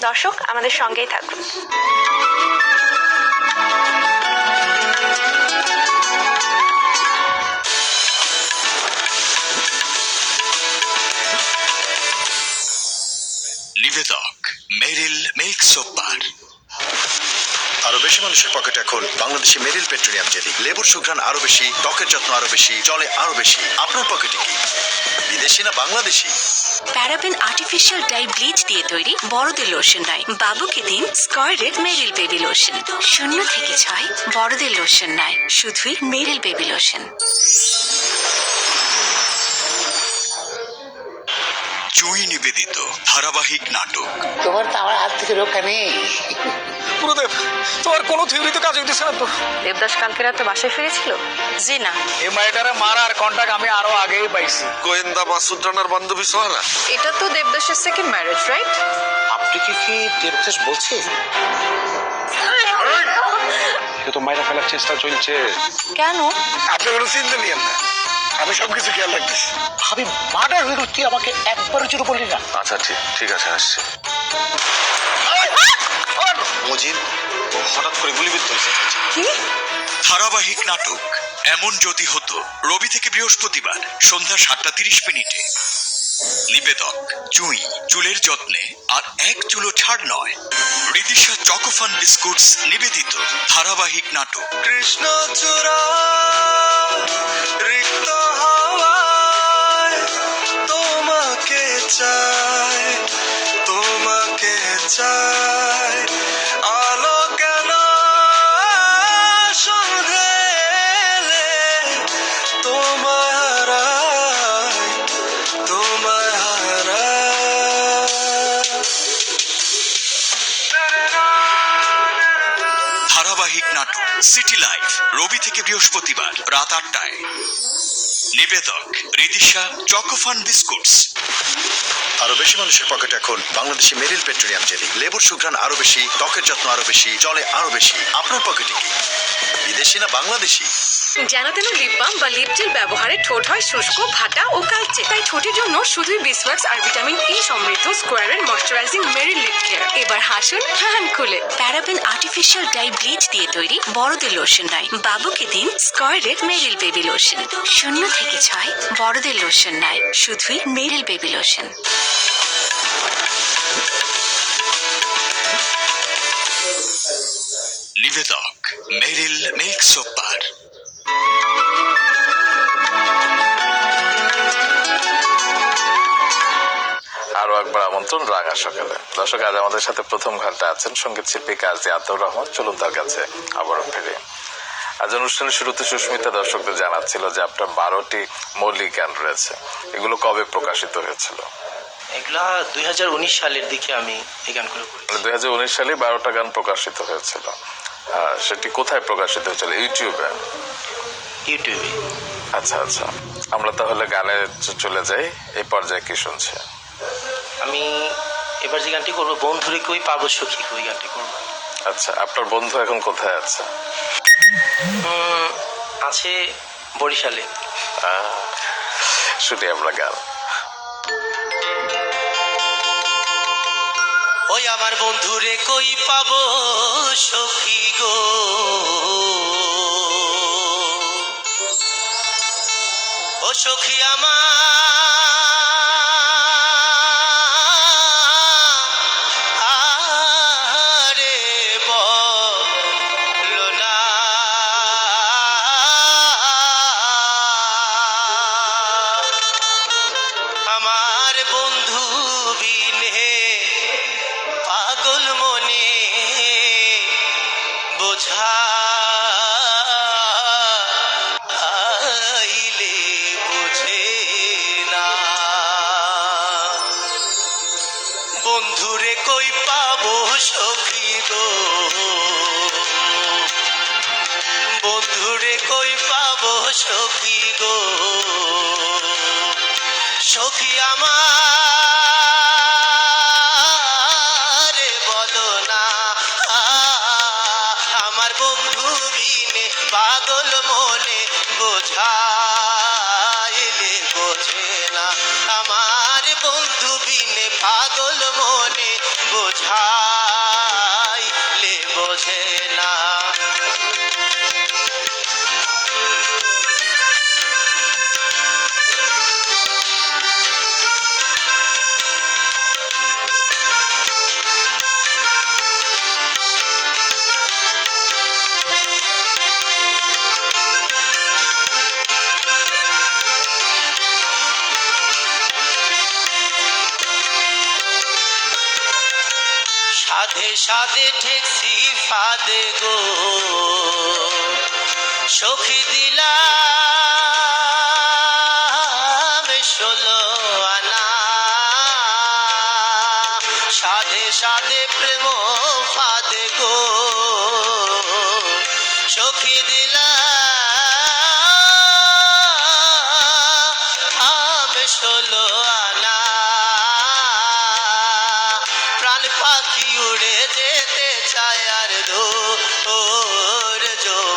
দর্শক আমাদের সঙ্গেই থাকুন। নিবেদক মেরিল মিল্ক সোপ বার। আরো বেশি মানুষের পকেটে এখন এখন বাংলাদেশে মেরিল পেট্রোলিয়াম জেলি। লেবুর সুঘ্রাণ আরো বেশি, ত্বকের যত্ন আরো বেশি, চলে আরো বেশি। আপনার পকেটে কি বিদেশি না Bangladeshi? Paraben artificial dye bleach দিয়ে তৈরি বড়দের লোশন নয়, বাবুকে দিন স্কয়ারের মেরিল বেবি লোশন। 0 থেকে 6 বড়দের লোশন নয়, শুধুই মেরিল বেবি লোশন। জুঁই নিবেদিত ধারাবাহিক নাটক তোমার তো আমার হাত থেকে রক্ষা নেই। গুরুদেব, তোমার কোনো থিওরি তো কাজ হইতেছে না তো। দেবদাস কালকে রাতে বাসায় ফিরেছিল? জি না, এই মাইটারে মারার কন্টাক্ট আমি আরো আগেই পাইছি। গোয়েন্দা মাসুদ রানার বান্ধবী সোহানা। এটা তো দেবদাসের সেকেন্ড ম্যারেজ, রাইট? আপনি কি দেবদাস বলছেন? তো মাইরা ফেলার চেষ্টা চলছে। কেন? আপনি কোনো চিন্তা নিয়েন না, আমি সবকিছু খেয়াল রাখতেছি। আমি মার্ডার হয়ে গেল, তুই আমাকে একবারের জন্য বললি না? আচ্ছা ঠিক আছে, আসছে। মজিদ হঠাৎ করে গুলিবিদ্ধ হয়েছে। কি? ধারাবাহিক নাটক এমন যদি হতো, রবি থেকে বৃহস্পতিবার সন্ধ্যা 7:30 নিবেদক জুঁই, চুলের যত্নে আর এক চুলো ছাড় নয়। রিদিশা চকোফান বিস্কুটস নিবেদিত ধারাবাহিক নাটক কৃষ্ণ চূড়া রিক্ত হাওয়ায় তোমাকে চাই, তোমাকে চাই। আলো কেন সন্ধে এলে তোমায় হারাই, তোমায় হারাই। ধারাবাহিক নাটক সিটি লাইফ, রবি থেকে বৃহস্পতিবার রাত 8টায়। নিবেদক রিদিশা চকোফান বিস্কুটস। আরো বেশি মানুষের পকেটে এখন বাংলাদেশি মেরিল পেট্রোলিয়াম জেলি। লেবুর সুঘ্রাণ আরো বেশি, ত্বকের যত্ন আরো বেশি, চলে আরো বেশি। আপনার পকেটে কি বিদেশি না বাংলাদেশি? যেন তেন লিপ বাম বা লিপ জেল ব্যবহারে ঠোঁট হয় শুষ্ক, ফাটা ও কালচে। তাই ঠোঁটের জন্য শুধুই বিসওয়াক্স আর ভিটামিন ই সমৃদ্ধ স্কোয়ারের ময়শ্চারাইজিং মেরিল লিপ কেয়ার। এবার হাসুন হান খুলে। প্যারাবেন আর্টিফিশিয়াল ডাই ব্লিচ দিয়ে তৈরি বড়দের লোশন নয়, বাবুকে দিন স্কয়ারের মেরিল বেবি লোশন। 0 থেকে 6 বড়দের লোশন নয়, শুধুই মেরিল বেবি লোশন। নিবেদক মেরিল মিল্ক সোপার। আরো একবার আমন্ত্রণ রাঙা সকালে। দর্শক, আজ আমাদের সাথে প্রথম ঘন্টা আছেন সঙ্গীত শিল্পী কাজী আতাউর রহমান। চলুন তার কাছে আবারও ফিরে। আজ অনুষ্ঠানের শুরুতে সুস্মিতা দর্শকদের জানাচ্ছিল যে আপনার 12টি মৌলিক গান রয়েছে, এগুলো কবে প্রকাশিত হয়েছিল? এগুলা 2019 সালের দিকে আমি এই গানগুলো করি। 2019 সালে 12টা গান প্রকাশিত হয়েছিল। সেটি কোথায় প্রকাশিত হয়েছিল? ইউটিউবে? ইউটিউবে। আচ্ছা, আমরা তাহলে গানে চলে যাই। এই পর্যায়ে কি শুনছে? আমি এবার যে গানটি করবো, বন্ধুরে কই পাবো সখী, ওই গানটি করবো। আচ্ছা, আপনার বন্ধু এখন কোথায় আছে? আছে বরিশালে। শুনি আমরা গান। ওই আমার বন্ধুরে কই পাবো সখী গো, ও সখী আমারে বলো না, আমার বন্ধু বিনে পাগল মনে বোঝা আইলে বোঝে না। বন্ধুরে কই পাবো সখী গো, বন্ধুরে কই পাবো সখী গো, সখী আমার বলো না, আমার বন্ধু বিনে পাগল মনে বোঝাইলে বোঝে না, আমার বন্ধু বিনে পাগল মনে বোঝাইলে বোঝে না। সাধে সাধে ঠেকছি ফাদে গো সখী দিলাম 16 আনা সাধে সাধে প্রেম ফাদে গো সখী দিলাম 16 আনা প্রাণ পাখি উড়ে যেতে চায় আর দূর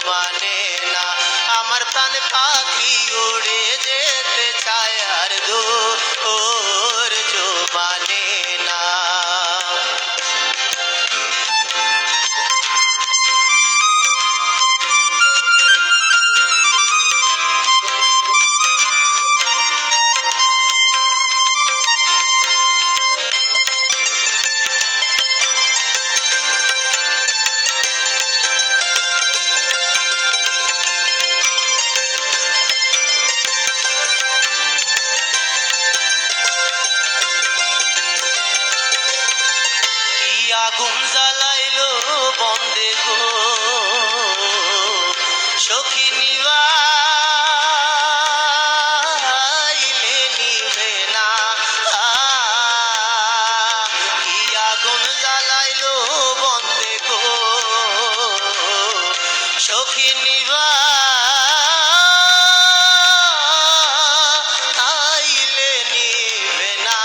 মানে না আমার প্রাণ পাখি উড়ে যেতে চায় আর দূর মানে না আগুন জ্বালাইলো বন্দে গো সখী নিবাইলে নিবে না কি আগুন জ্বালাইলো বন্দে গো সখী নিবাইলে নিবে না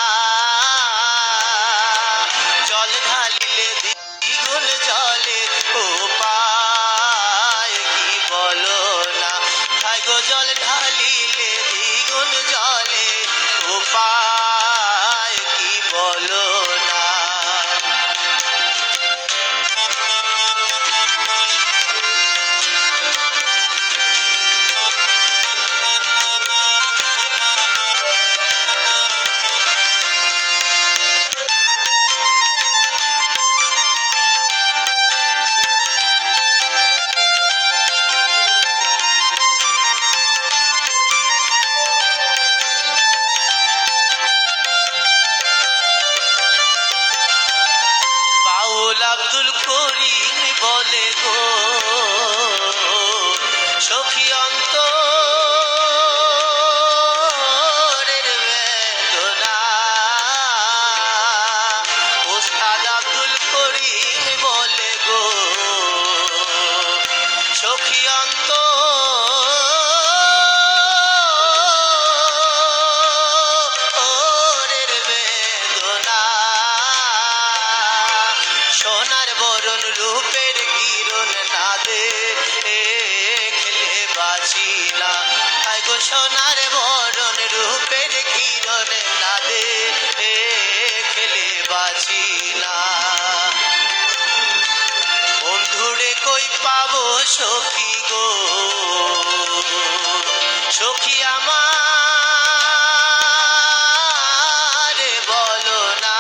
জল ঢালিলে দ্বিগুণ জলে উপায় কি বলো না ভাই গো জল ঢালিলে দ্বিগুণ জলে উপায় কি বলো না বাউল আব্দুল করিম বলে গো সখী অন্তরের বেদনা ওস্তাদ আব্দুল করিম বলে গো সখী অন্তরের বেদনা সোনার বরণ রূপের কিরণ না দেখলে বাঁচি না হায় গো সোনার বরণ রূপের কিরণ না দেখলে বাঁচি না বন্ধুরে কই পাবো সখী গো সখী আমার বলো না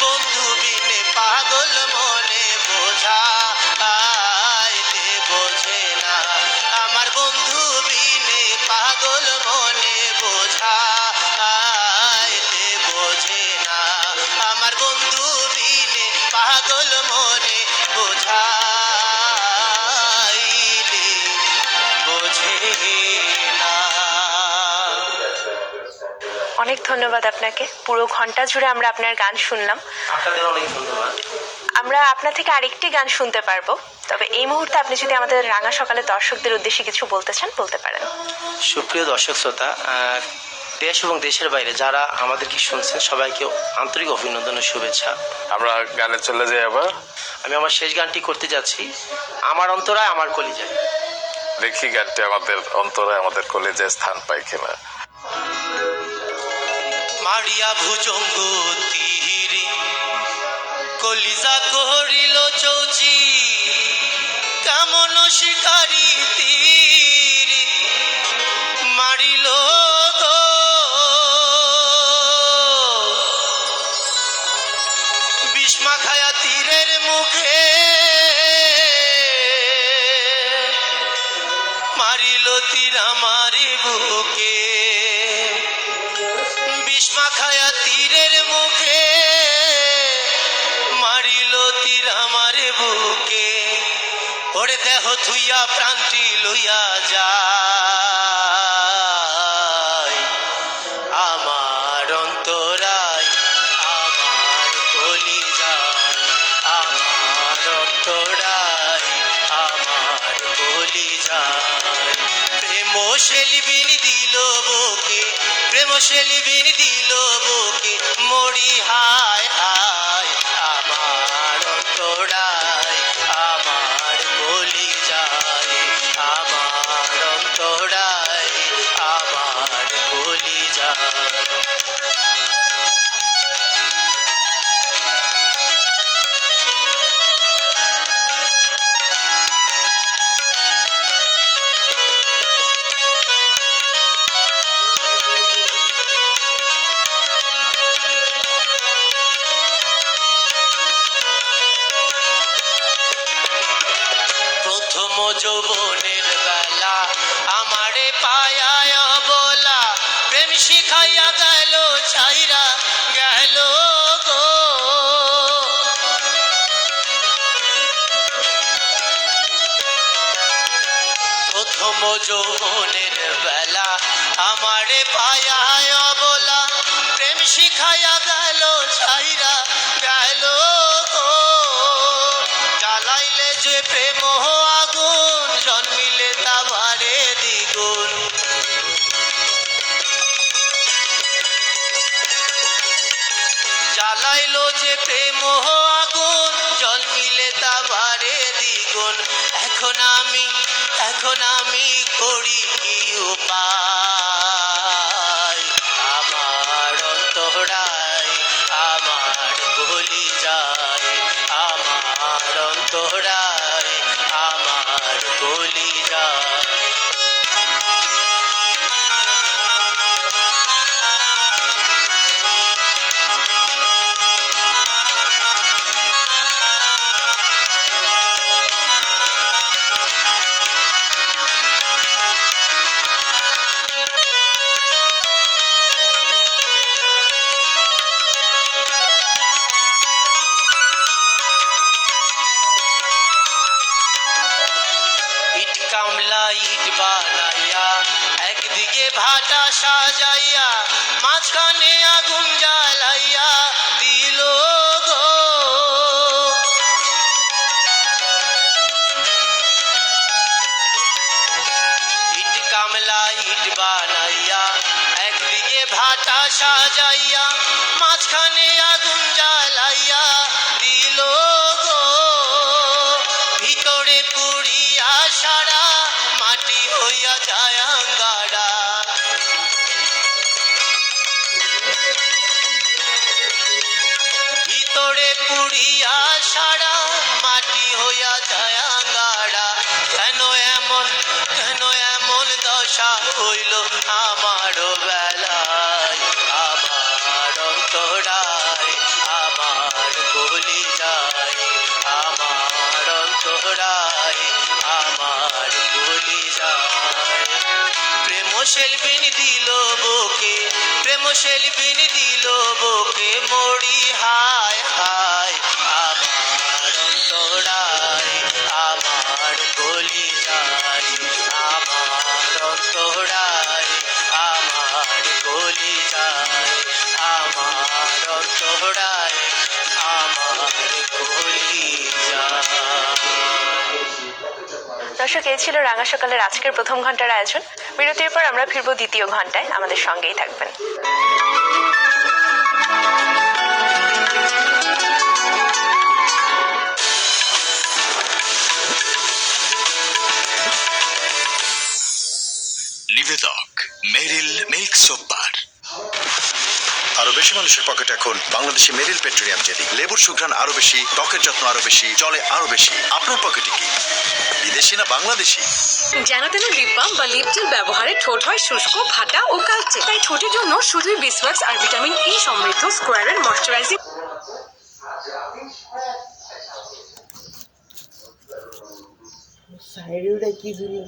বন্ধু বিনে পাগল মনে বোঝা আইলে বোঝে না আমার বন্ধু বিনে পাগল মনে বোঝা আইলে বোঝে না আমার বন্ধু বিনে পাগল মনে বোঝা আইলে বোঝে না অনেক ধন্যবাদ আপনাকে। পুরো ঘন্টা জুড়ে আমরা আপনার গান শুনলাম। আপনাদের অনেক ধন্যবাদ। আমরা আপনার থেকে আরেকটি গান শুনতে পারবো, তবে এই মুহূর্তে আপনি যদি আমাদের রাঙা সকালে দর্শকদের উদ্দেশ্যে কিছু বলতে চান বলতে পারেন। সুপ্রিয় দর্শক শ্রোতা, দেশ এবং দেশের বাইরে যারা আমাদেরকে শুনছেন সবাইকে আন্তরিক অভিনন্দন ও শুভেচ্ছা। আমরা গানে চলে যাই আবার। আমি আমার শেষ গানটি করতে যাচ্ছি, আমার অন্তরায় আমার কলিজায়। দেখি গানটি আমাদের অন্তরে আমাদের কলেজে স্থান পায় কিনা। মারিয়া ভুজঙ্গ তীরে কলিজা করিল চৌচি কেমন শিকারি তীরে মারিল গো বিষ্মা খায়া তীরের মুখে মারিল তীর আমারি বুকে বিষ্মা খায়া তীরের মুখে মোরে দেহ থুইয়া প্রান্তি লইয়া যায় আমার অন্তরায় আমার কলিজায় আমার অন্তরায় আমার কলিজায় প্রেম সেলিবিন দিল বুকে প্রেম সেলিবিন দিল বুকে মরি হায় হায় আমার অন্তরায় আমার কলিজায় আমার অন্তরায় আমার কলিজায় প্রথম যৌবনের বেলা আমারে পায়ায় বলা প্রেম শিখাইয়া গেল ছাইরা গেল গো প্রথম যৌবনের বেলা আমারে পায়ায় বলা প্রেম শিখাইয়া গেল ছাইরা গেল গো জ্বালাইলে যে প্রেম আগুন জন্মিলে তা বারে দ্বিগুণ জ্বালাইলো যে প্রেম আগুন জন্মিলে তা বারে দ্বিগুণ এখন আমি করি কি উপায় আমার অন্তরায় আমার কলিজায় আমার অন্তরায় আমার কলিজায় ইট কামলা ইট বানাইয়া একদিকে ভাটা সাজাইয়া মাঝখানে আগুন জ্বালাইয়া দিল গো ইট কামলা ইট বানাইয়া একদিকে ভাটা সাজাইয়া মাঝখানে আগুন জ্বালাইয়া দিল গো ভিতরে পুড়িয়া সারা মাটি হইয়া যায় আঙ্গারা ভিতরে পুড়িয়া সারা মাটি হইয়া যায় আঙ্গারা কেন এমন দশা হইল আমার বেলায় আমার অন্তরায় আমার কলিজায় আমার অন্তরায় আমার কলিজায় প্রেম সেলফিন দিল বুকে প্রেম সেলফিন দিল বুকে মরি হায় হায় আমার অন্তরায় আমার কলিজায় আমার অন্তরায় আমার কলিজায় আমার অন্তরায় আমার কলিজায় দর্শক, এই ছিল রাঙা সকালের আজকের প্রথম ঘন্টার আয়োজন। বিরতির পর আমরা ফিরবো দ্বিতীয় ঘন্টায়, আমাদের সঙ্গেই থাকবেন। নিবেদক মেরিল মিল্ক সোপ বার। আরো বেশি মানুষের পকেটে এখন বাংলাদেশি মেরিল পেট্রোলিয়াম জেলি। লেবুর সুঘ্রাণ আরো বেশি, ত্বকের যত্ন আরো বেশি, চলে আরো বেশি। আপনার পকেটে কি বিদেশি না বাংলাদেশি? যেন তেন লিপ বাম বা লিপ জেল ব্যবহারে ঠোঁট হয় শুষ্ক, ফাটা ও কালচে। তাই ঠোঁটের জন্য শুধুই বিসওয়াক্স আর ভিটামিন ই সমৃদ্ধ স্কোয়ারের ময়শ্চারাইজিং। সাইডে কি ভিডিও